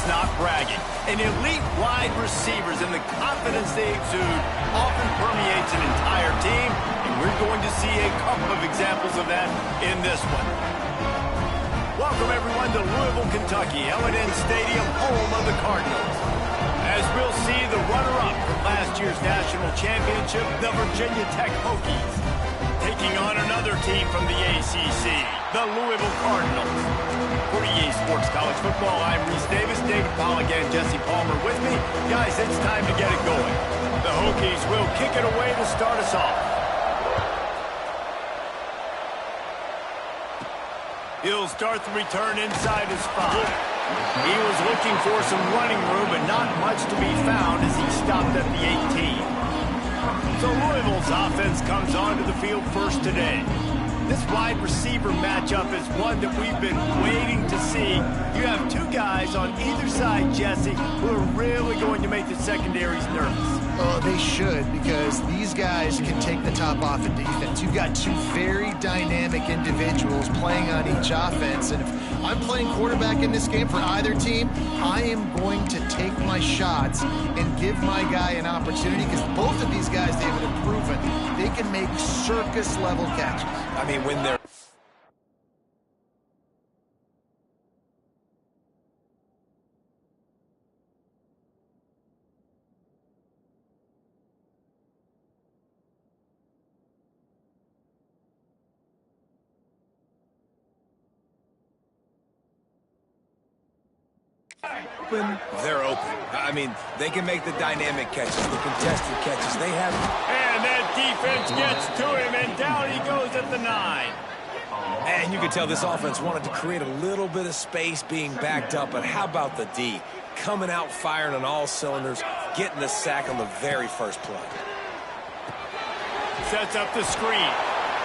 not bragging. And elite wide receivers and the confidence they exude often permeates an entire team, and we're going to see a couple of examples of that in this one. Welcome, everyone, to Louisville, Kentucky, L&N Stadium, home of the Cardinals. As we'll see the runner-up from last year's national championship, the Virginia Tech Hokies, taking on another team from the ACC, the Louisville Cardinals. For EA Sports College Football, I'm Reese Davis, David Pollack, and Jesse Palmer with me. Guys, it's time to get it going. The Hokies will kick it away to start us off. He'll start the return inside his 5. He was looking for some running room, but not much to be found as he stopped at the 18. So Louisville's offense comes onto the field first today. This wide receiver matchup is one that we've been waiting to see. You have two guys on either side, Jesse, who are really going to make the secondaries nervous. Oh, they should, because these guys can take the top off in defense. You've got two very dynamic individuals playing on each offense, and if I'm playing quarterback in this game for either team, I am going to take my shots and give my guy an opportunity, because both of these guys, David, have proven they can make circus-level catches. I mean, when they're... They're open. I mean, they can make the dynamic catches, the contested catches. They have... And that defense gets to him, and down he goes at the 9. And you can tell this offense wanted to create a little bit of space being backed up, but how about the D? Coming out firing on all cylinders, getting the sack on the very first play. Sets up the screen,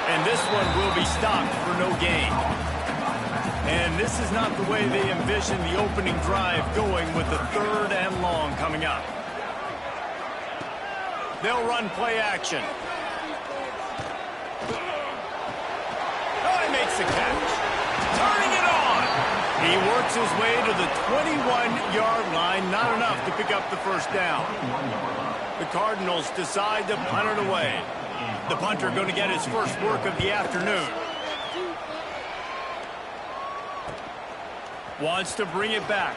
and this one will be stopped for no gain. And this is not the way they envision the opening drive going with the 3rd and long coming up. They'll run play action. Oh, he makes the catch. Turning it on. He works his way to the 21-yard line. Not enough to pick up the first down. The Cardinals decide to punt it away. The punter going to get his first work of the afternoon. Wants to bring it back.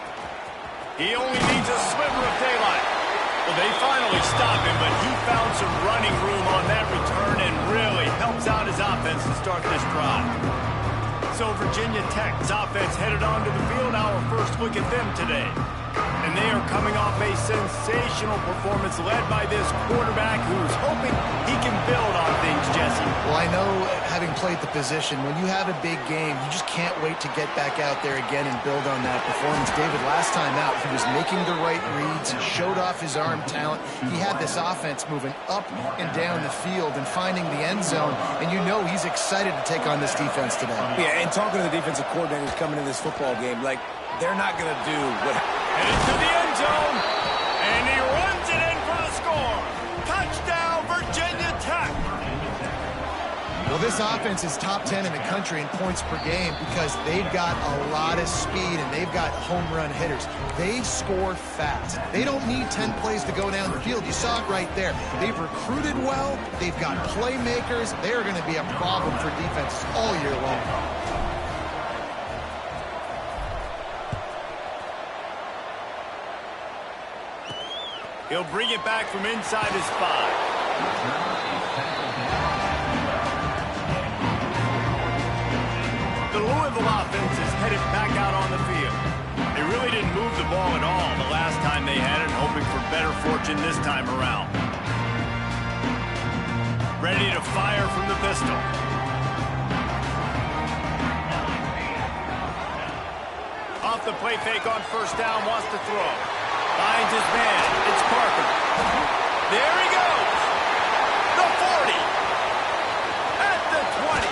He only needs a sliver of daylight. Well, they finally stop him, but he found some running room on that return and really helps out his offense to start this drive. So Virginia Tech's offense headed onto the field. Our first look at them today. And they are coming off a sensational performance led by this quarterback who's hoping he can build on things, Jesse. Well, I know, having played the position, when you have a big game, you just can't wait to get back out there again and build on that performance. David, last time out, he was making the right reads. He showed off his arm talent. He had this offense moving up and down the field and finding the end zone, and you know he's excited to take on this defense today. Yeah, and talking to the defensive coordinators coming in this football game, like, they're not going to do what... Headed to the end zone, and he runs it in for the score. Touchdown, Virginia Tech. Well, this offense is top 10 in the country in points per game because they've got a lot of speed and they've got home run hitters. They score fast. They don't need 10 plays to go down the field. You saw it right there. They've recruited well. They've got playmakers. They're going to be a problem for defenses all year long. He'll bring it back from inside his 5. The Louisville offense is headed back out on the field. They really didn't move the ball at all the last time they had it, hoping for better fortune this time around. Ready to fire from the pistol. Off the play fake on first down, wants to throw. Finds his man. It's Parker. There he goes. The 40. At the 20.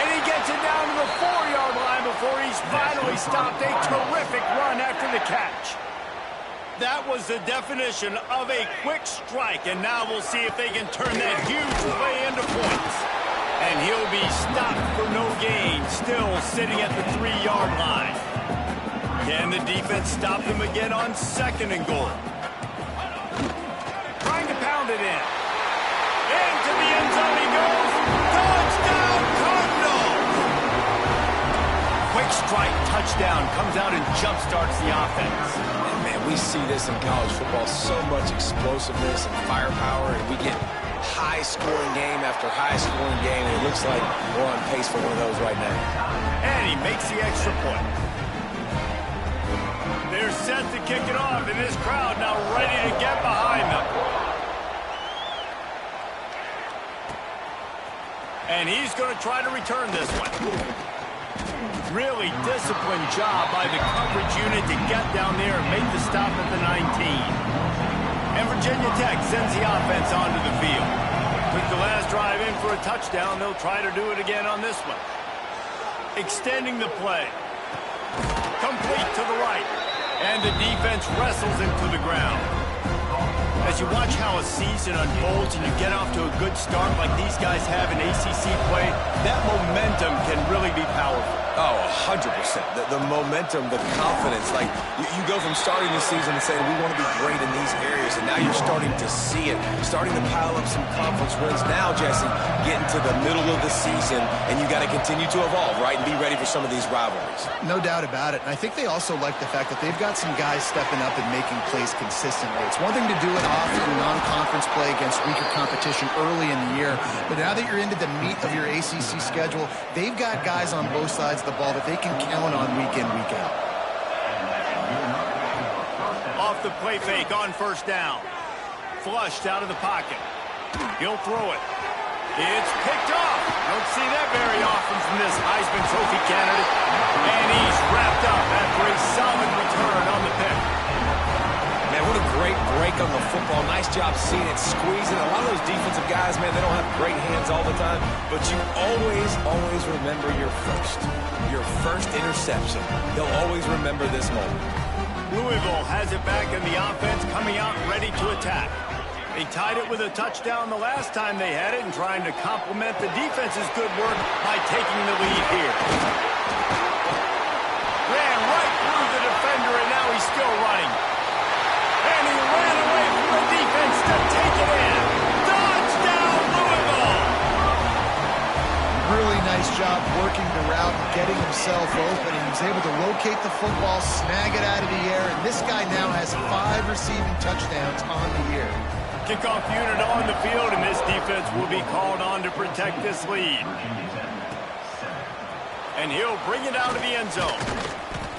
And he gets it down to the 4-yard line before he's finally stopped. A terrific run after the catch. That was the definition of a quick strike. And now we'll see if they can turn that huge play into points. And he'll be stopped for no gain, still sitting at the 3-yard line. Can the defense stop them again on 2nd and goal? Trying to pound it in. Into the end zone he goes. Touchdown, Cardinals! Quick strike touchdown comes out and jump-starts the offense. And man, we see this in college football, so much explosiveness and firepower, and we get high-scoring game after high-scoring game, and it looks like we're on pace for one of those right now. And he makes the extra point. They're set to kick it off, and this crowd now ready to get behind them. And he's going to try to return this one. Really disciplined job by the coverage unit to get down there and make the stop at the 19. And Virginia Tech sends the offense onto the field. Took the last drive in for a touchdown. They'll try to do it again on this one. Extending the play. Complete to the right. And the defense wrestles him to the ground. As you watch how a season unfolds and you get off to a good start like these guys have in ACC play, that momentum can really be powerful. Oh, 100%. The momentum, the confidence. Like, you go from starting the season and saying, we want to be great in these areas, and now you're starting to see it, starting to pile up some conference wins. Now, Jesse, getting to the middle of the season, and you got to continue to evolve, right, and be ready for some of these rivalries. No doubt about it. And I think they also like the fact that they've got some guys stepping up and making plays consistently. It's one thing to do it often in non-conference play against weaker competition early in the year, but now that you're into the meat of your ACC schedule, they've got guys on both sides of the ball that they can count on week in, week out. Off the play fake on 1st down. Flushed out of the pocket. He'll throw it. It's picked off. Don't see that very often from this Heisman Trophy candidate. And he's wrapped up after a solid return on the pick. Man, what a great break on the football. Nice job seeing it, squeezing. A lot of those defensive guys, man, they don't have great hands all the time, but you always remember your first interception. They'll always remember this moment. Louisville has it back in the offense, coming out ready to attack. They tied it with a touchdown the last time they had it and trying to complement the defense's good work by taking the lead here. Ran right through the defender, and now he's still running. And he ran away from the defense to take it in. Touchdown, Louisville! Really nice job working the route and getting himself open. He was able to locate the football, snag it out of the air, and this guy now has 5 receiving touchdowns on the year. Kickoff unit on the field, and this defense will be called on to protect this lead. And he'll bring it out of the end zone.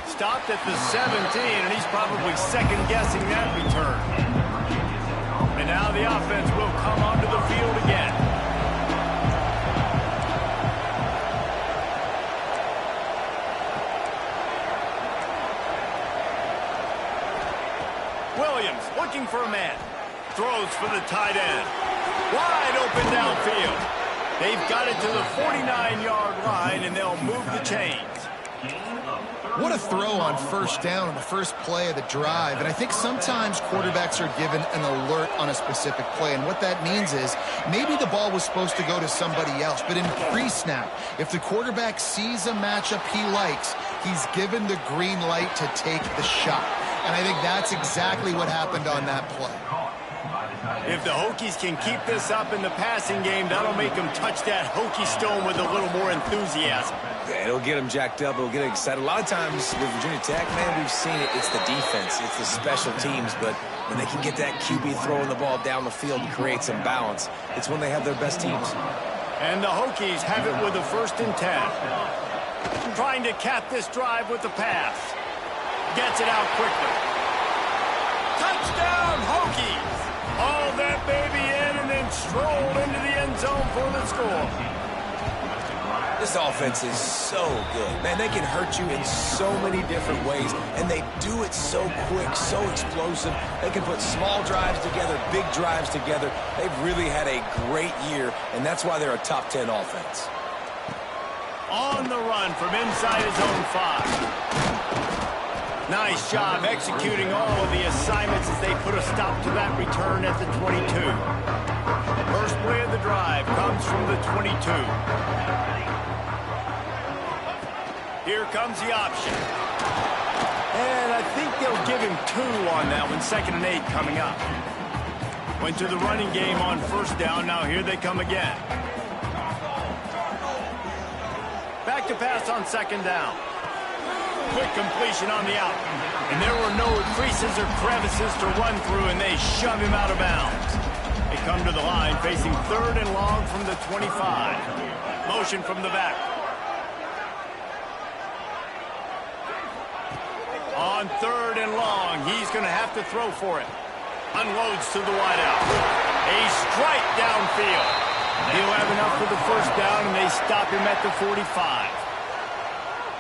Stopped at the 17, and he's probably second-guessing that return. And now the offense will come onto the field again. Williams looking for a man. Throws for the tight end. Wide open downfield. They've got it to the 49-yard line, and they'll move the chains. What a throw on 1st down on the first play of the drive. And I think sometimes quarterbacks are given an alert on a specific play. And what that means is maybe the ball was supposed to go to somebody else. But in pre-snap, if the quarterback sees a matchup he likes, he's given the green light to take the shot. And I think that's exactly what happened on that play. If the Hokies can keep this up in the passing game, that'll make them touch that Hokie stone with a little more enthusiasm. Yeah, it'll get them jacked up. It'll get them excited. A lot of times with Virginia Tech, man, we've seen it. It's the defense. It's the special teams. But when they can get that QB throwing the ball down the field and create some balance, it's when they have their best teams. And the Hokies have it with a 1st and 10. Trying to cap this drive with the pass. Gets it out quickly. Touchdown, Hokies! Hauled that baby in and then strolled into the end zone for the score. This offense is so good. Man, they can hurt you in so many different ways, and they do it so quick, so explosive. They can put small drives together, big drives together. They've really had a great year, and that's why they're a top 10 offense. On the run from inside his own 5. Nice job executing all of the assignments as they put a stop to that return at the 22. First play of the drive comes from the 22. Here comes the option. And I think they'll give him 2 on that one. 2nd and 8 coming up. Went to the running game on 1st down. Now here they come again. Back to pass on 2nd down. Quick completion on the out. And there were no creases or crevices to run through, and they shove him out of bounds. They come to the line facing 3rd and long from the 25. Motion from the back. On 3rd and long, he's going to have to throw for it. Unloads to the wideout. A strike downfield. He'll have enough for the 1st down, and they stop him at the 45.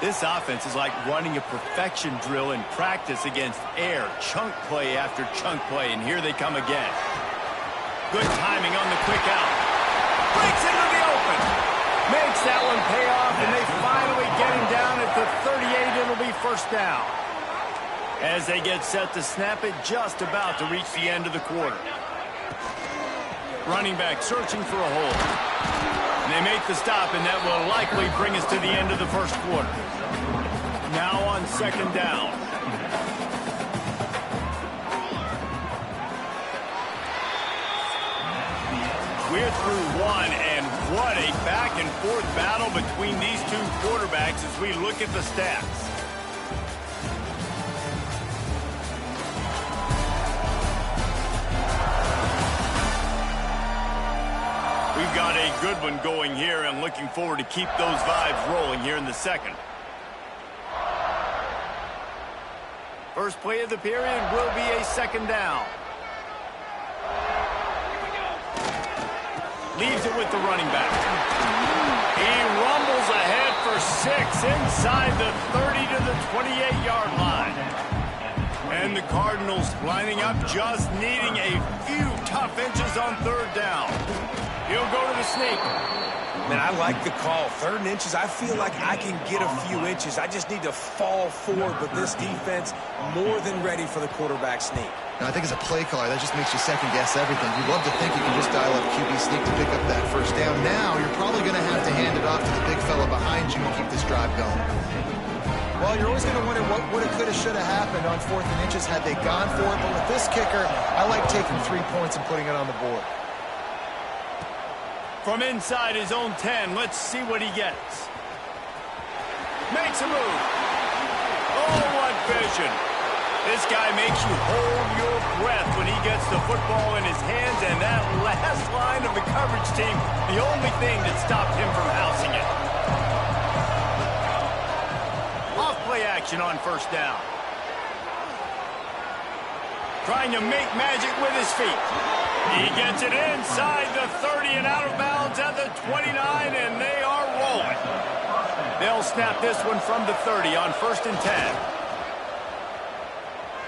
This offense is like running a perfection drill in practice against air. Chunk play after chunk play, and here they come again. Good timing on the quick out. Breaks into the open. Makes that one pay off, and they finally get him down at the 38. It'll be 1st down. As they get set to snap it, just about to reach the end of the quarter. Running back searching for a hole. And they make the stop, and that will likely bring us to the end of the 1st quarter. Now on 2nd down. We're through 1, and what a back-and-forth battle between these 2 quarterbacks as we look at the stats. We've got a good one going here, and looking forward to keep those vibes rolling here in the 2nd. First play of the period will be a 2nd down. Leaves it with the running back. He rumbles ahead for 6 inside the 30 to the 28-yard line. And the Cardinals lining up, just needing a few tough inches on 3rd down. He'll go to the sneak. Man, I like the call. 3rd and inches, I feel like I can get a few inches. I just need to fall forward, but this defense more than ready for the quarterback sneak. Now, I think as a play caller, that just makes you second-guess everything. You'd love to think you can just dial up QB sneak to pick up that 1st down. Now, you're probably going to have to hand it off to the big fella behind you and keep this drive going. Well, you're always going to wonder what woulda, coulda, shoulda happened on 4th and inches had they gone for it. But with this kicker, I like taking 3 points and putting it on the board. From inside his own 10, let's see what he gets. Makes a move. Oh, what vision. This guy makes you hold your breath when he gets the football in his hands, and that last line of the coverage team, the only thing that stopped him from housing it. Off-play action on 1st down. Trying to make magic with his feet. He gets it inside the 30 and out of bounds at the 29, and they are rolling. They'll snap this one from the 30 on 1st and 10.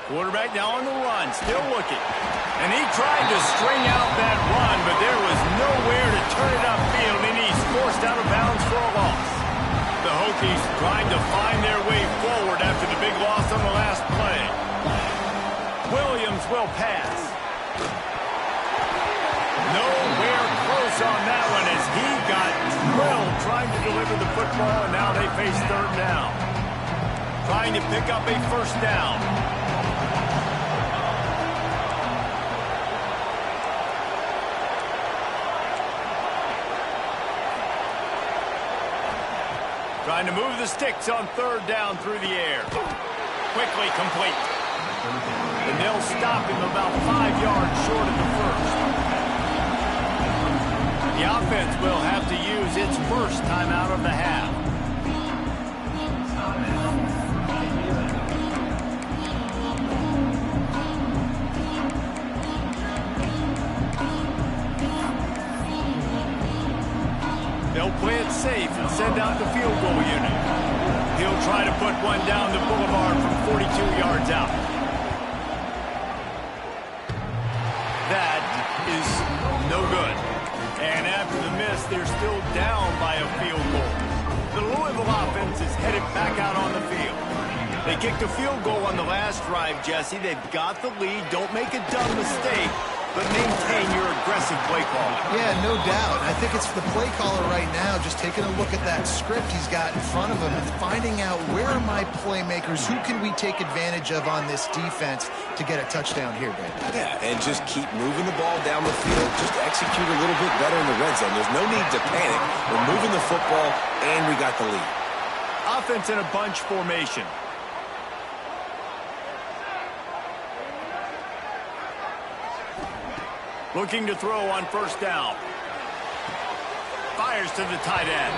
Quarterback now on the run, still looking. And he tried to string out that run, but there was nowhere to turn it upfield, and he's forced out of bounds for a loss. The Hokies trying to find their way forward after the big loss on the last play. Williams will pass. Nowhere close on that one as he got drilled trying to deliver the football, and now they face 3rd down. Trying to pick up a 1st down. Trying to move the sticks on 3rd down through the air. Quickly complete. And they'll stop him about 5 yards short of the 1st. The offense will have to use its 1st timeout of the half. They'll play it safe and send out the field goal unit. He'll try to put one down the boulevard from 42 yards out. That is no good. And after the miss, they're still down by a field goal. The Louisville offense is headed back out on the field. They kicked a field goal on the last drive, Jesse. They've got the lead. Don't make a dumb mistake. but maintain your aggressive play call. Yeah, no doubt. I think it's the play caller right now just taking a look at that script he's got in front of him and finding out where are my playmakers, who can we take advantage of on this defense to get a touchdown here, David. Yeah, and just keep moving the ball down the field. Just execute a little bit better in the red zone. There's no need to panic. We're moving the football, and we got the lead. Offense in a bunch formation. Looking to throw on first down. Fires to the tight end.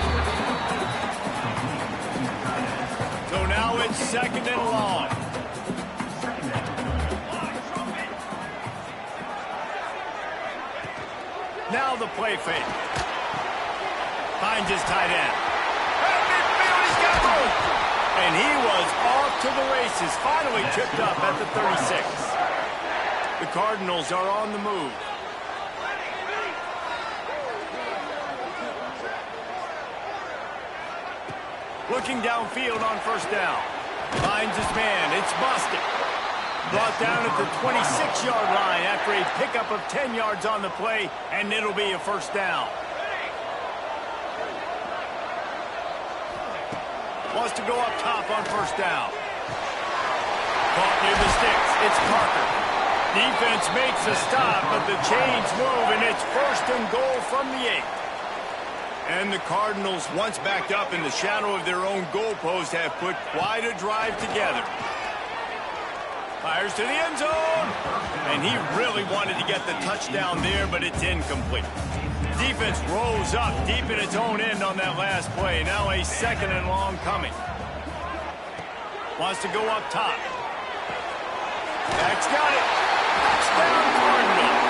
So now it's second and long. Now the play fake. Finds his tight end. He's got room. And he was off to the races. Finally tripped up at the 36. The Cardinals are on the move. Looking downfield on first down. Finds his man. It's busted. Brought down at the 26-yard line after a pickup of 10 yards on the play, and it'll be a first down. Wants to go up top on first down. Caught near the sticks. It's Parker. Defense makes a stop, but the chains move, and it's first and goal from the 8. And the Cardinals, once backed up in the shadow of their own goalpost, have put quite a drive together. Fires to the end zone. And he really wanted to get the touchdown there, but it's incomplete. Defense rolls up deep in its own end on that last play. Now a second and long coming. Wants to go up top. That's got it. Touchdown Cardinals.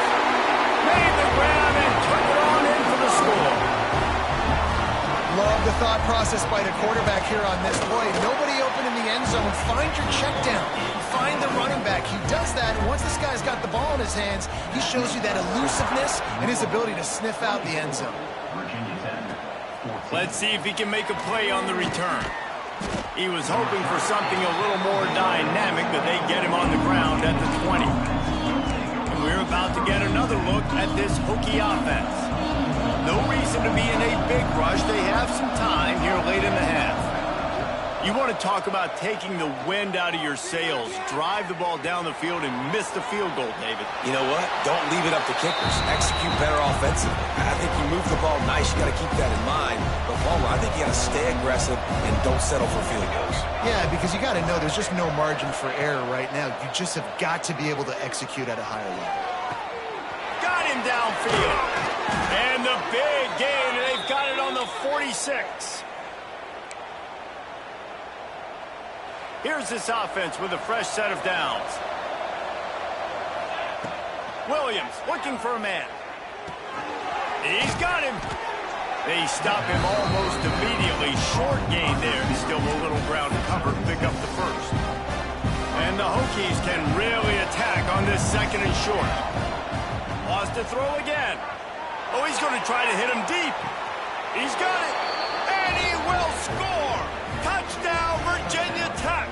Made the grab and took it on in for the score. Love the thought process by the quarterback here on this play. Nobody open in the end zone. Find your check down. Find the running back. He does that, and once this guy's got the ball in his hands, he shows you that elusiveness and his ability to sniff out the end zone. Let's see if he can make a play on the return. He was hoping for something a little more dynamic, but they get him on the ground at the 20. And we're about to get another look at this Hokie offense. No reason to be in a big rush. They have some time here late in the half. You want to talk about taking the wind out of your sails. Drive the ball down the field and miss the field goal, David. You know what? Don't leave it up to kickers. Execute better offensively. I think you move the ball nice. You got to keep that in mind. But, Palmer, I think you got to stay aggressive and don't settle for field goals. Yeah, because you got to know there's just no margin for error right now. You just have got to be able to execute at a higher level. Got him downfield. And the big gain, and they've got it on the 46. Here's this offense with a fresh set of downs. Williams looking for a man. He's got him. They stop him almost immediately. Short gain there. Still a little ground cover to pick up the first. And the Hokies can really attack on this second and short. Wants to throw again. Oh, he's going to try to hit him deep. He's got it. And he will score. Touchdown, Virginia Tech.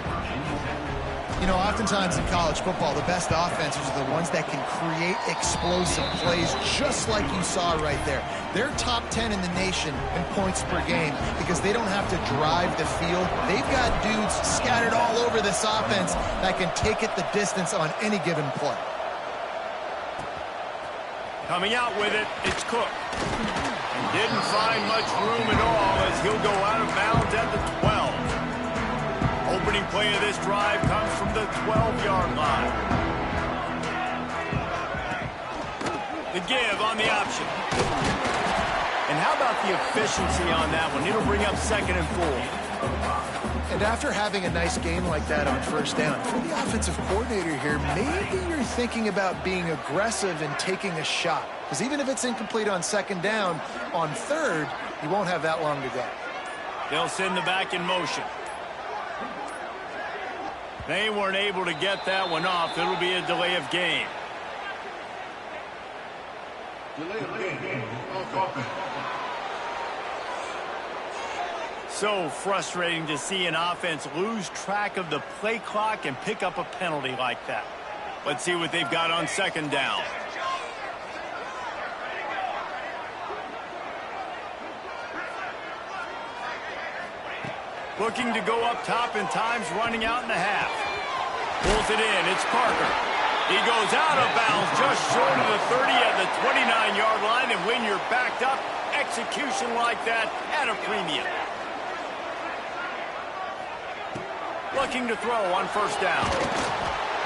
You know, oftentimes in college football, the best offenses are the ones that can create explosive plays just like you saw right there. They're top 10 in the nation in points per game because they don't have to drive the field. They've got dudes scattered all over this offense that can take it the distance on any given play. Coming out with it, it's Cook. And didn't find much room at all as he'll go out of bounds at the 12. Opening play of this drive comes from the 12-yard line. The give on the option. And how about the efficiency on that one? It'll bring up second and 4. And after having a nice game like that on first down, for the offensive coordinator here, maybe you're thinking about being aggressive and taking a shot. Because even if it's incomplete on second down, on third, you won't have that long to go. They'll send the back in motion. They weren't able to get that one off. It'll be a delay of game. Delay of game. So frustrating to see an offense lose track of the play clock and pick up a penalty like that. Let's see what they've got on second down. Looking to go up top, and time's running out in the half. Pulls it in. It's Parker. He goes out of bounds just short of the 30 at the 29-yard line, and when you're backed up, execution like that at a premium. Looking to throw on first down.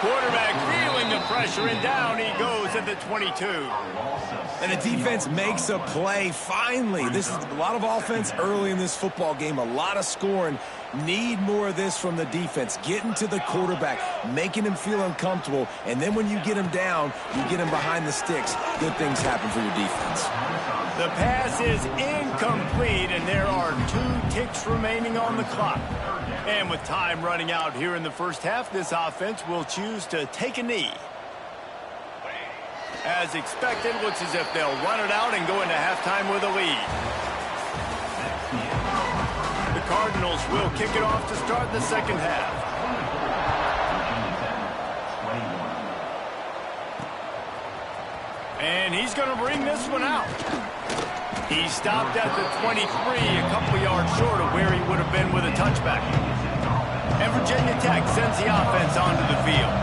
Quarterback feeling the pressure, and down he goes at the 22. And the defense makes a play, finally. This is a lot of offense early in this football game, a lot of scoring. Need more of this from the defense. Getting to the quarterback, making him feel uncomfortable, and then when you get him down, you get him behind the sticks. Good things happen for your defense. The pass is incomplete, and there are 2 ticks remaining on the clock. And with time running out here in the first half, this offense will choose to take a knee. As expected, looks as if they'll run it out and go into halftime with a lead. The Cardinals will kick it off to start the second half. And he's going to bring this one out. He stopped at the 23, a couple yards short of where he would have been with a touchback. And Virginia Tech sends the offense onto the field.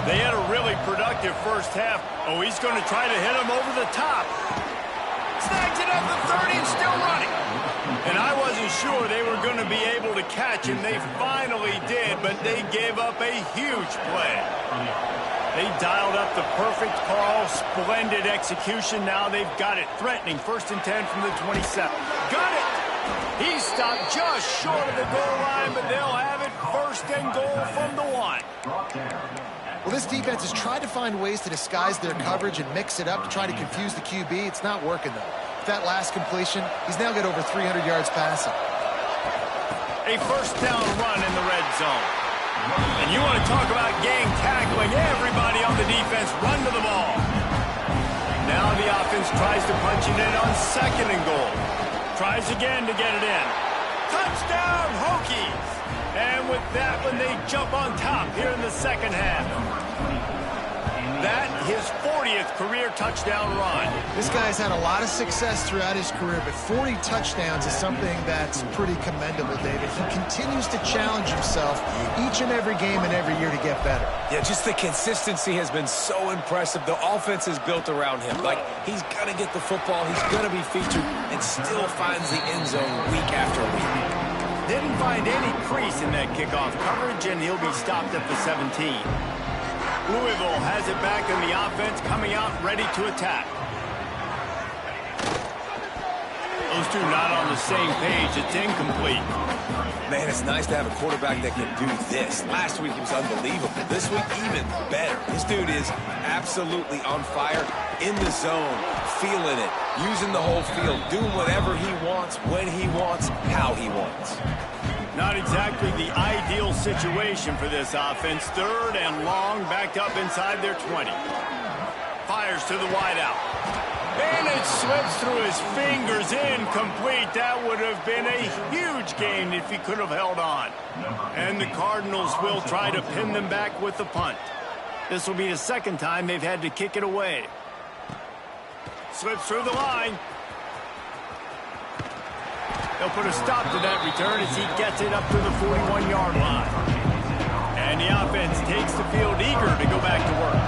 They had a really productive first half. Oh, he's going to try to hit him over the top. Snags it at the 30 and still running. And I wasn't sure they were going to be able to catch him. They finally did, but they gave up a huge play. They dialed up the perfect call, splendid execution. Now they've got it threatening. 1st and 10 from the 27. Got it! He stopped just short of the goal line, but they'll have it 1st and goal from the 1. Well, this defense has tried to find ways to disguise their coverage and mix it up to try to confuse the QB. It's not working, though. With that last completion, he's now got over 300 yards passing. A first down run in the red zone. And you want to talk about gang tackling. Everybody on the defense run to the ball. Now the offense tries to punch it in on 2nd and goal. Tries again to get it in. Touchdown, Hokies! And with that one, they jump on top here in the second half. That, his 40th career touchdown run. This guy's had a lot of success throughout his career, but 40 touchdowns is something that's pretty commendable, David. He continues to challenge himself each and every game and every year to get better. Yeah, just the consistency has been so impressive. The offense is built around him. Like, he's going to get the football, he's going to be featured, and still finds the end zone week after week. Didn't find any crease in that kickoff coverage, and he'll be stopped at the 17. Louisville has it back in the offense, coming out ready to attack. Those two not on the same page. It's incomplete. Man, it's nice to have a quarterback that can do this. Last week he was unbelievable. This week even better. This dude is absolutely on fire, in the zone, feeling it, using the whole field, doing whatever he wants, when he wants, how he wants. Not exactly the ideal situation for this offense. 3rd and long, backed up inside their 20. Fires to the wideout. And it slips through his fingers, incomplete. That would have been a huge gain if he could have held on. And the Cardinals will try to pin them back with the punt. This will be the 2nd time they've had to kick it away. Slips through the line. They'll put a stop to that return as he gets it up to the 41-yard line. And the offense takes the field eager to go back to work.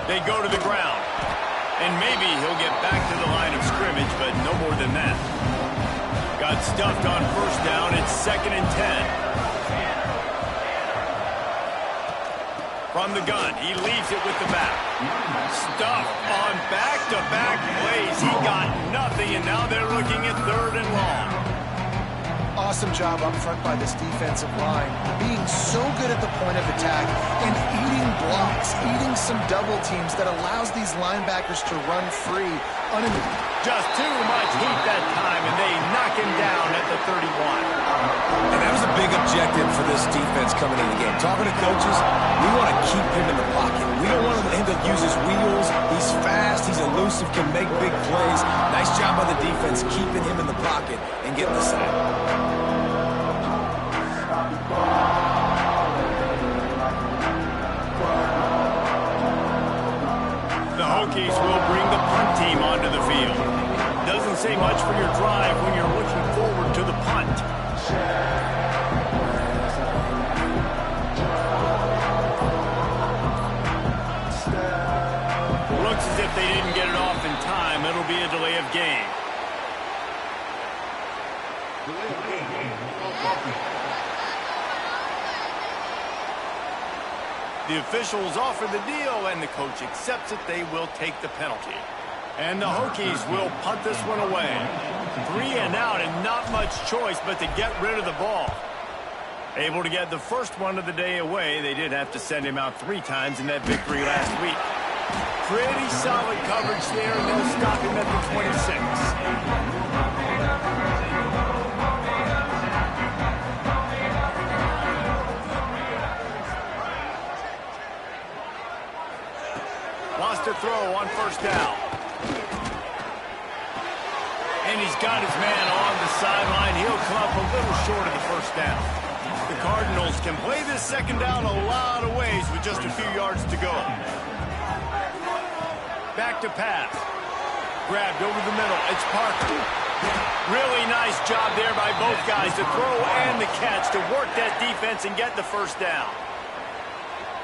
They go to the ground. And maybe he'll get back to the line of scrimmage, but no more than that. Got stuffed on first down. It's 2nd and 10. From the gun, he leaves it with the back. Stuffed on back-to-back plays. He got nothing, and now they're looking at 3rd and long. Awesome job up front by this defensive line, being so good at the point of attack and eating blocks, eating some double teams that allows these linebackers to run free. Just too much heat that time, and they knock him down at the 31. And that was a big objective for this defense coming into the game. Talking to coaches, we want to keep him in the pocket. We don't want him to use his wheels. He's fast, he's elusive, can make big plays. Nice job by the defense keeping him in the pocket and getting the sack. The Hokies will bring the punt team onto the field. Doesn't say much for your drive when you're looking forward to the punt. Looks as if they didn't get it off in time. It'll be a delay of game. The officials offer the deal, and the coach accepts it. They will take the penalty. And the Hokies will punt this one away. 3 and out, and not much choice but to get rid of the ball. Able to get the first one of the day away. They did have to send him out 3 times in that victory last week. Pretty solid coverage there, and they'll stop him at the 26. To throw on first down. And he's got his man on the sideline. He'll come up a little short of the first down. The Cardinals can play this second down a lot of ways with just a few yards to go. Back to pass. Grabbed over the middle. It's Parker. Really nice job there by both guys, the throw and the catch, to work that defense and get the first down.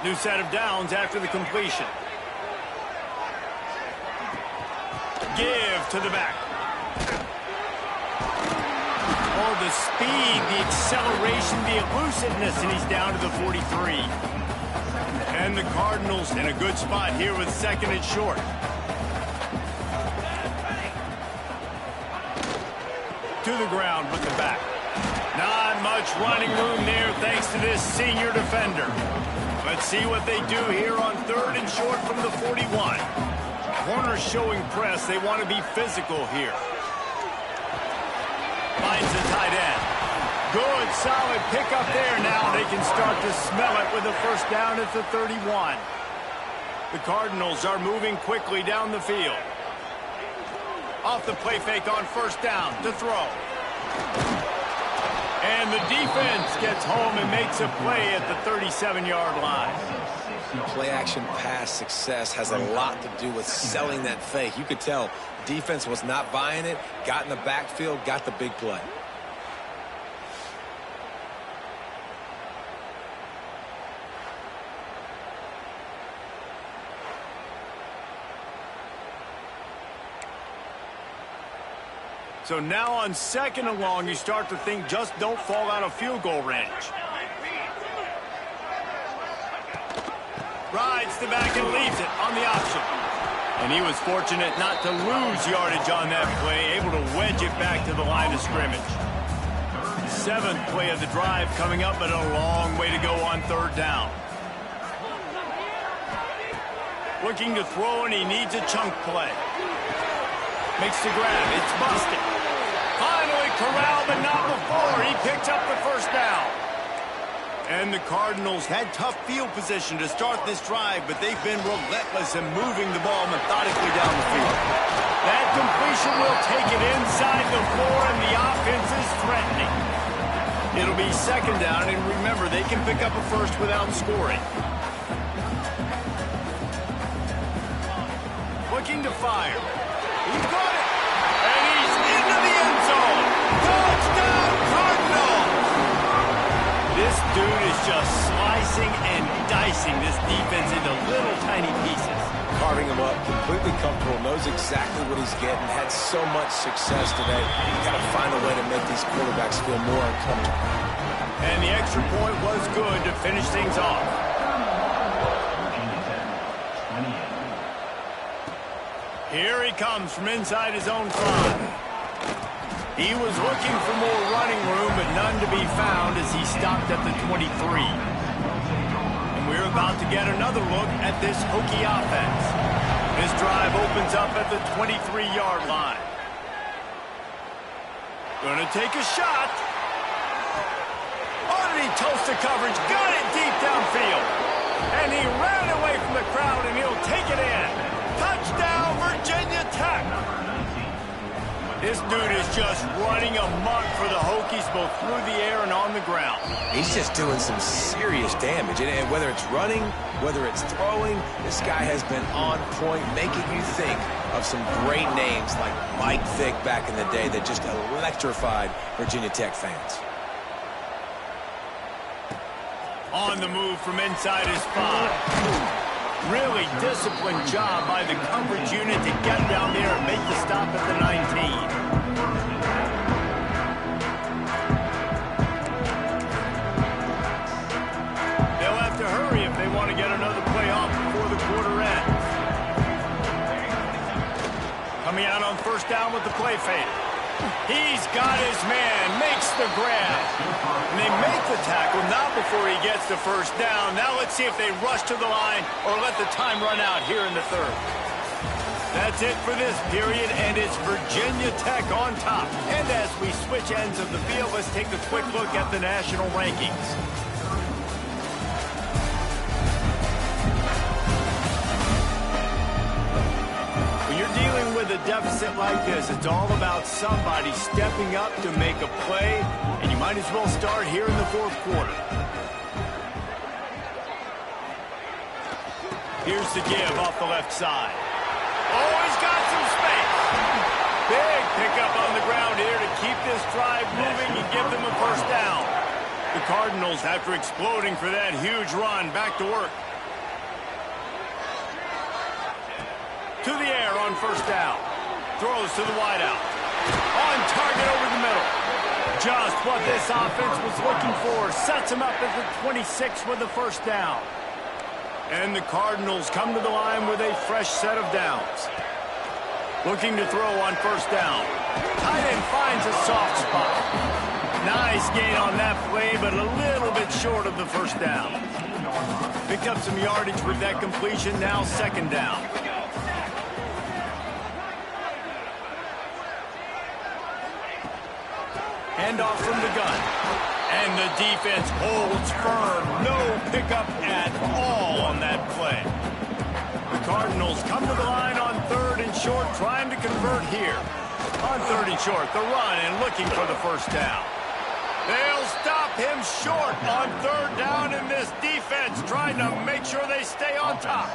New set of downs after the completion. Give to the back. Oh, the speed, the acceleration, the elusiveness, and he's down to the 43. And the Cardinals in a good spot here with second and short. To the ground with the back. Not much running room there thanks to this senior defender. Let's see what they do here on third and short from the 41. Corners showing press. They want to be physical here. Finds the tight end. Good, solid pickup there now. They can start to smell it with a first down at the 31. The Cardinals are moving quickly down the field. Off the play fake on first down to throw. And the defense gets home and makes a play at the 37-yard line. Play-action pass success has a lot to do with selling that fake. You could tell defense was not buying it, got in the backfield, got the big play. So now on second and long, you start to think just don't fall out of field goal range. Rides the back and leaves it on the option. And he was fortunate not to lose yardage on that play, able to wedge it back to the line of scrimmage. 7th play of the drive coming up, but a long way to go on third down. Looking to throw, and he needs a chunk play. Makes the grab. It's busted. Finally corralled, but not before. He picks up the first down. And the Cardinals had tough field position to start this drive, but they've been relentless in moving the ball methodically down the field. That completion will take it inside the 4, and the offense is threatening. It'll be second down, and remember, they can pick up a first without scoring. Looking to fire. He's got it. And he's into the end zone. Touchdown, Cardinals! This dude is just slicing and dicing this defense into little tiny pieces. Carving him up, completely comfortable, knows exactly what he's getting, had so much success today. You got to find a way to make these quarterbacks feel more uncomfortable. And the extra point was good to finish things off. Here he comes from inside his own 5. He was looking for more running room, but none to be found as he stopped at the 23. And we're about to get another look at this Hokie offense. This drive opens up at the 23-yard line. Gonna take a shot. Oh, did he toast the coverage? Got it deep downfield. And he ran away from the crowd, and he'll take it in. Touchdown, Virginia Tech. This dude is just running amok for the Hokies, both through the air and on the ground. He's just doing some serious damage. And whether it's running, whether it's throwing, this guy has been on point, making you think of some great names like Mike Vick back in the day that just electrified Virginia Tech fans. On the move from inside his 5. Really disciplined job by the coverage unit to get down there and make the stop at the 19. They'll have to hurry if they want to get another play off before the quarter ends. Coming out on first down with the play fake. He's got his man, makes the grab. And they make the tackle, not before he gets the first down. Now let's see if they rush to the line or let the time run out here in the third. That's it for this period, and it's Virginia Tech on top. And as we switch ends of the field, let's take a quick look at the national rankings. With a deficit like this, it's all about somebody stepping up to make a play, and you might as well start here in the fourth quarter. Here's the give off the left side. Oh, he's got some space. Big pickup on the ground here to keep this drive moving and give them a first down. The Cardinals, after exploding for that huge run, back to work. To the air on first down. Throws to the wideout. On target over the middle. Just what this offense was looking for. Sets him up at the 26 with the first down. And the Cardinals come to the line with a fresh set of downs. Looking to throw on first down. Tight end finds a soft spot. Nice gain on that play, but a little bit short of the first down. Picked up some yardage with that completion. Now second down. Handoff from the gun. And the defense holds firm. No pickup at all on that play. The Cardinals come to the line on third and short, trying to convert here. On third and short, the run and looking for the first down. They'll stop him short on third down, and this defense trying to make sure they stay on top.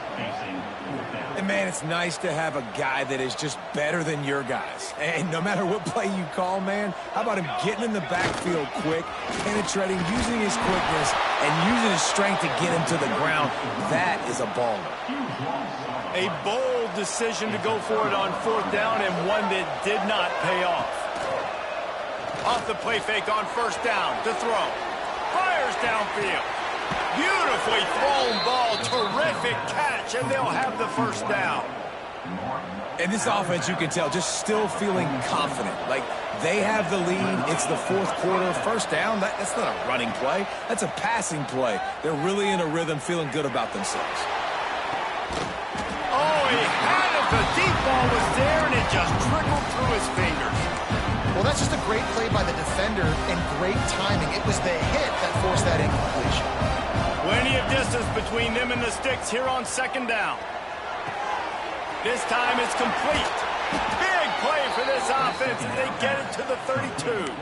And, man, it's nice to have a guy that is just better than your guys. And no matter what play you call, man, how about him getting in the backfield quick, penetrating, using his quickness, and using his strength to get him to the ground. That is a baller. A bold decision to go for it on fourth down, and one that did not pay off. Off the play fake on first down to throw. Fires downfield. Beautifully thrown ball. Terrific catch, and they'll have the first down. And this offense, you can tell, just still feeling confident. Like, they have the lead. It's the fourth quarter. First down, that's not a running play. That's a passing play. They're really in a rhythm, feeling good about themselves. Oh, he had it. The deep ball was there, and it just trickled through his fingers. Well, that's just a great play by the defender and great timing. It was the hit that forced that incompletion. Plenty of distance between them and the sticks here on second down. This time it's complete. Big play for this offense. They get it to the 32.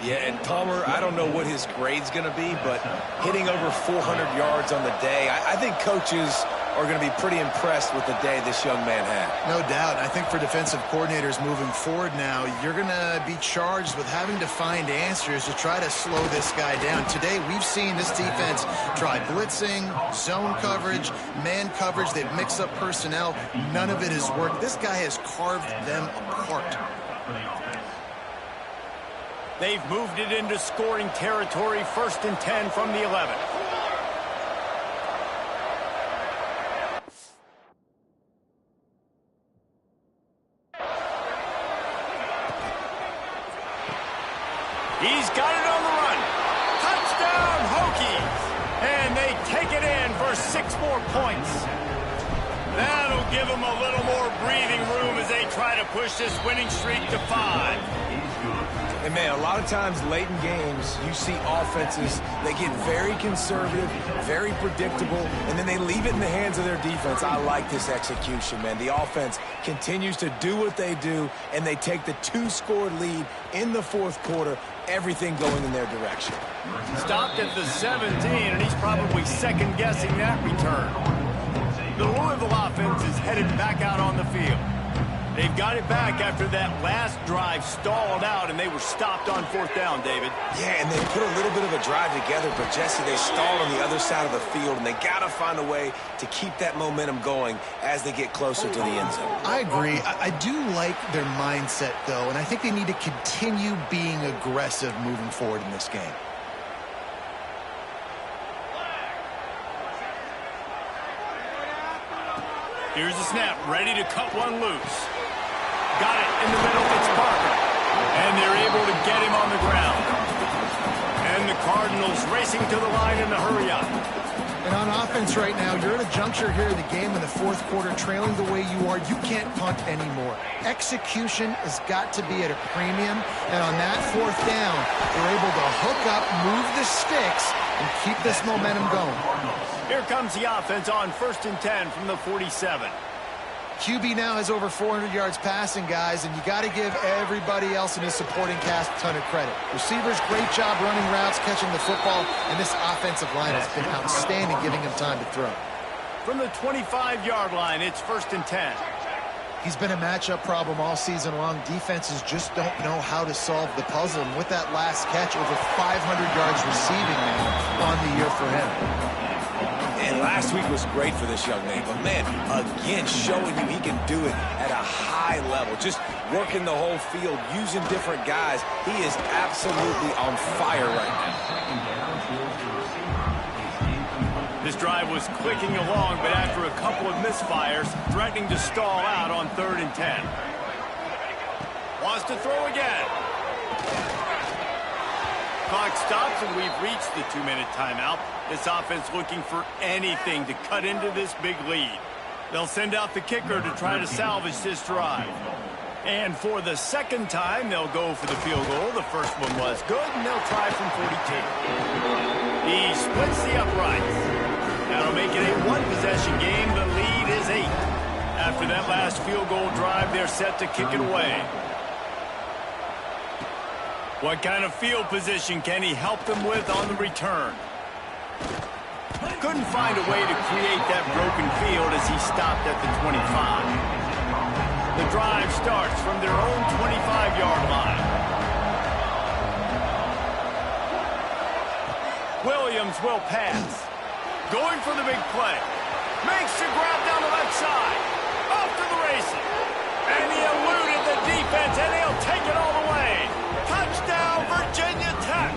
Yeah, and Palmer, I don't know what his grade's going to be, but hitting over 400 yards on the day, I think coaches are going to be pretty impressed with the day this young man had. No doubt. I think for defensive coordinators moving forward now, you're going to be charged with having to find answers to try to slow this guy down. Today, we've seen this defense try blitzing, zone coverage, man coverage. They've mixed up personnel. None of it has worked. This guy has carved them apart. They've moved it into scoring territory, 1st and 10 from the 11. He's got it on the run. Touchdown, Hokies. And they take it in for 6 more points. That'll give them a little more breathing room as they try to push this winning streak to 5. And, man, a lot of times late in games, you see offenses, they get very conservative, very predictable, and then they leave it in the hands of their defense. I like this execution, man. The offense continues to do what they do, and they take the 2-score lead in the fourth quarter, everything going in their direction. Stopped at the 17, and he's probably second-guessing that return. The Louisville offense is headed back out on the field. They've got it back after that last drive stalled out, and they were stopped on fourth down, David. Yeah, and they put a little bit of a drive together, but, Jesse, they stalled on the other side of the field, and they got to find a way to keep that momentum going as they get closer to the end zone. I agree. I do like their mindset, though, and I think they need to continue being aggressive moving forward in this game. Here's the snap, ready to cut one loose. Got it in the middle, it's Parker. And they're able to get him on the ground. And the Cardinals racing to the line in the hurry up. And on offense right now, you're at a juncture here in the game in the fourth quarter, trailing the way you are. You can't punt anymore. Execution has got to be at a premium. And on that fourth down, they're able to hook up, move the sticks, and keep this momentum going. Here comes the offense on 1st and 10 from the 47. QB now has over 400 yards passing, guys, and you got to give everybody else in his supporting cast a ton of credit. Receivers, great job running routes, catching the football, and this offensive line has been outstanding, giving him time to throw. From the 25-yard line, it's 1st and 10. He's been a matchup problem all season long. Defenses just don't know how to solve the puzzle, and with that last catch, over 500 yards receiving on the year for him. And last week was great for this young man. But, man, again, showing you he can do it at a high level. Just working the whole field, using different guys. He is absolutely on fire right now. This drive was clicking along, but after a couple of misfires, threatening to stall out on 3rd and 10. Wants to throw again. Clock stops, and we've reached the 2-minute timeout. This offense looking for anything to cut into this big lead. They'll send out the kicker to try to salvage this drive. And for the second time, they'll go for the field goal. The first one was good, and they'll try from 42. He splits the uprights. That'll make it a one-possession game. The lead is 8. After that last field goal drive, they're set to kick it away. What kind of field position can he help them with on the return? Couldn't find a way to create that broken field as he stopped at the 25. The drive starts from their own 25-yard line. Williams will pass. Going for the big play. Makes the grab down the left side. Off to the races. And he eluded the defense, and he'll take it all the way. Touchdown, Virginia Tech.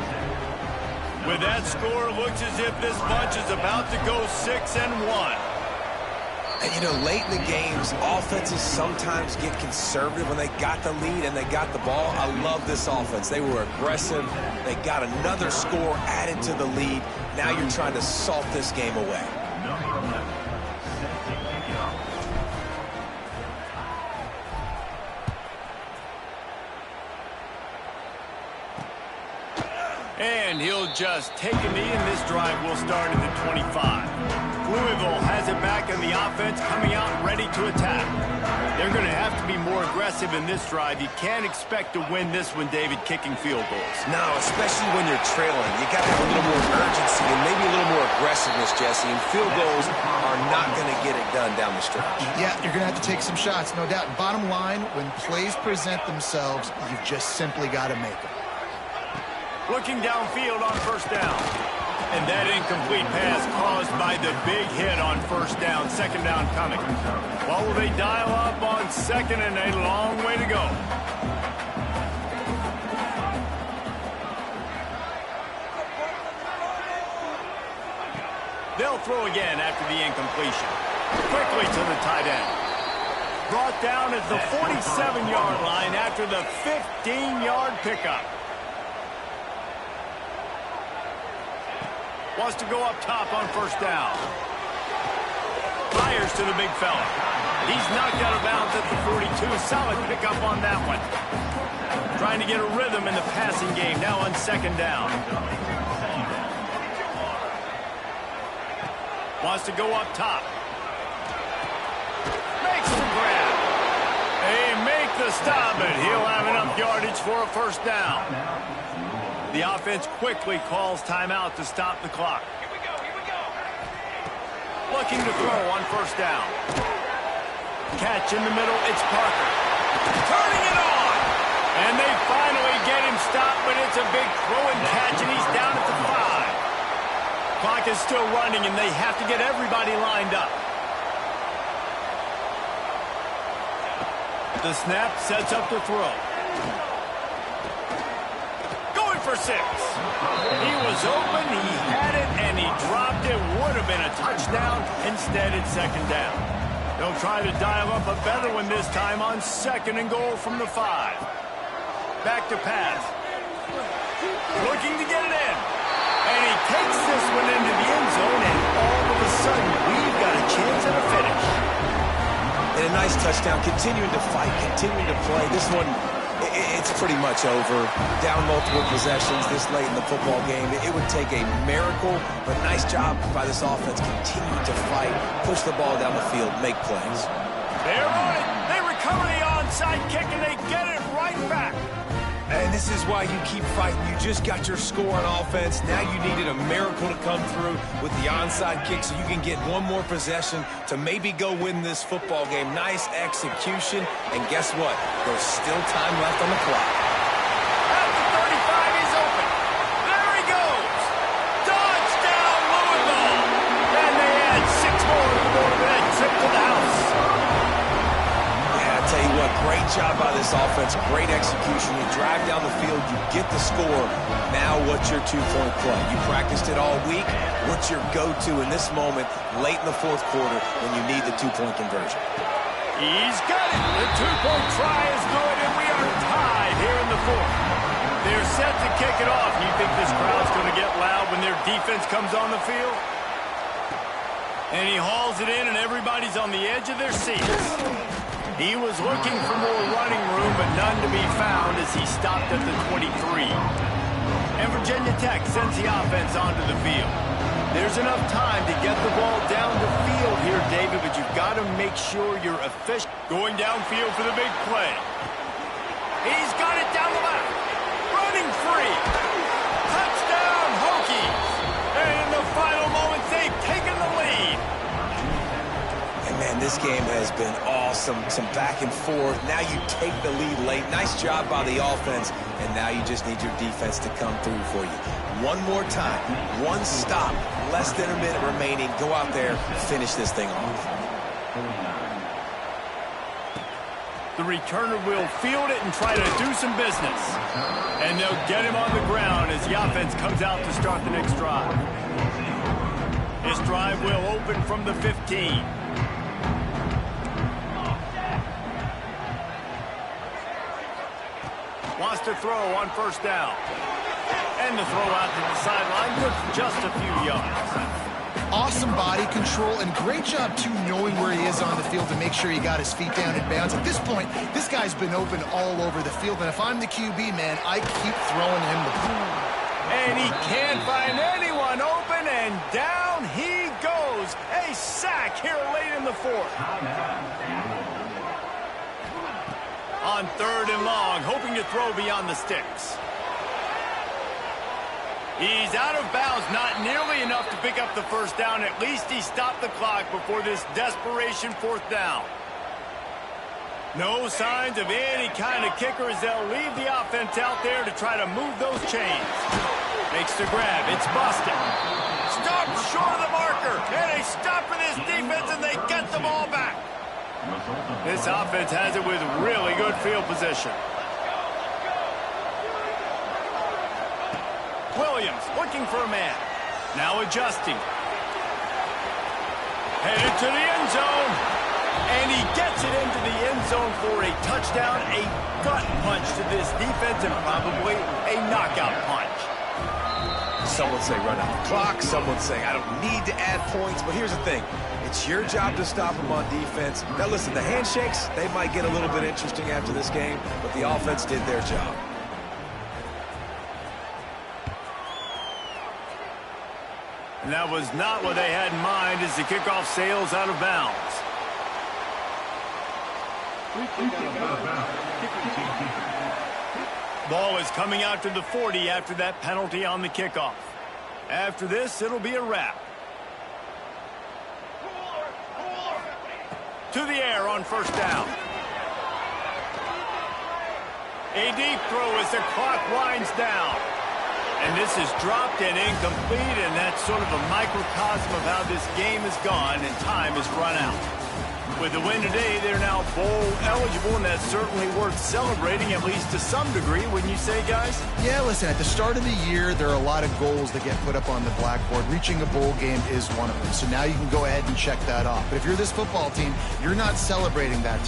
With that score, it looks as if this bunch is about to go 6-1. And, you know, late in the games, offenses sometimes get conservative when they got the lead and they got the ball. I love this offense. They were aggressive. They got another score added to the lead. Now you're trying to salt this game away. And he'll just take a knee, and this drive will start at the 25. Louisville has it back in the offense, coming out ready to attack. They're going to have to be more aggressive in this drive. You can't expect to win this one, David, kicking field goals. No, especially when you're trailing. You got to have a little more urgency and maybe a little more aggressiveness, Jesse. And field goals are not going to get it done down the stretch. Yeah, you're going to have to take some shots, no doubt. Bottom line, when plays present themselves, you've just simply got to make them. Looking downfield on 1st down. And that incomplete pass caused by the big hit on 1st down. 2nd down coming. Well, will they dial up on 2nd, and a long way to go. They'll throw again after the incompletion. Quickly to the tight end. Brought down at the 47-yard line after the 15-yard pickup. Wants to go up top on 1st down. Fires to the big fella. He's knocked out of bounds at the 42. Solid pickup on that one. trying to get a rhythm in the passing game now on second down. Wants to go up top. Makes the grab. They make the stop, and he'll have enough yardage for a first down. The offense quickly calls timeout to stop the clock. Looking to throw on first down. Catch in the middle, it's Parker. Turning it on! And they finally get him stopped, but it's a big throw and catch, and he's down at the 5. Clock is still running, and they have to get everybody lined up. The snap sets up the throw. Going for 6. He was open, he had it, and he dropped it. Would have been a touchdown. Instead, it's second down. They'll try to dial up a better one this time on second and goal from the 5. Back to pass. Looking to get it in. And he takes this one into the end zone, and all of a sudden, we've got a chance at a finish. And a nice touchdown, continuing to fight, continuing to play. This one, it's pretty much over. Down multiple possessions this late in the football game. It would take a miracle, but nice job by this offense continuing to fight, push the ball down the field, make plays. They're on it. They recover the onside kick, and they get it right back. And this is why you keep fighting. You just got your score on offense. Now you needed a miracle to come through with the onside kick so you can get one more possession to maybe go win this football game. Nice execution. And guess what? There's still time left on the clock. At the 35, he's open. There he goes. Touchdown, Louisville. And they add 6 more to the board of that trip to the house. Tell you what, great job by this offense, great execution. You drive down the field, you get the score. Now what's your 2-point play? You practiced it all week. What's your go-to in this moment late in the fourth quarter when you need the 2-point conversion? He's got it. The 2-point try is good, and we are tied here in the fourth. They're set to kick it off. You think this crowd's going to get loud when their defense comes on the field? And he hauls it in, and everybody's on the edge of their seats. He was looking for more running room, but none to be found as he stopped at the 23. And Virginia Tech sends the offense onto the field. There's enough time to get the ball down the field here, David, but you've got to make sure you're efficient. Going downfield for the big play. He's got it down the left. Running free. Touchdown, Hokies. And in the final moments, they've taken the lead. Man, this game has been awesome. Some back and forth. Now you take the lead late. Nice job by the offense. And now you just need your defense to come through for you. One more time. One stop. Less than a minute remaining. Go out there, finish this thing off. The returner will field it and try to do some business. And they'll get him on the ground as the offense comes out to start the next drive. This drive will open from the 15. Wants to throw on first down. And the throw out to the sideline, good for just a few yards. Awesome body control and great job, too, knowing where he is on the field to make sure he got his feet down in bounds. At this point, this guy's been open all over the field, and if I'm the QB, man, I keep throwing him the ball. And he can't find anyone open, and down he goes. A sack here late in the fourth. On third and long, hoping to throw beyond the sticks. He's out of bounds, not nearly enough to pick up the first down. At least he stopped the clock before this desperation fourth down. No signs of any kind of kicker as they'll leave the offense out there to try to move those chains. Makes the grab. It's busted. Stop short of the marker. And a stop for this defense, and they get the ball back. This offense has it with really good field position. Williams looking for a man. Now adjusting. Headed to the end zone. And he gets it into the end zone for a touchdown. A gut punch to this defense and probably a knockout punch. Some would say run out the clock. Some would say I don't need to add points. But here's the thing. It's your job to stop them on defense. Now listen, the handshakes, they might get a little bit interesting after this game, but the offense did their job. And that was not what they had in mind as the kickoff sails out of bounds. Ball is coming out to the 40 after that penalty on the kickoff. After this, it'll be a wrap. To the air on first down. A deep throw as the clock winds down. And this is dropped and incomplete, and that's sort of a microcosm of how this game has gone, and time has run out. With the win today, they're now bowl eligible, and that's certainly worth celebrating, at least to some degree, wouldn't you say, guys? Yeah, listen, at the start of the year, there are a lot of goals that get put up on the blackboard. Reaching a bowl game is one of them. So now you can go ahead and check that off. But if you're this football team, you're not celebrating that today.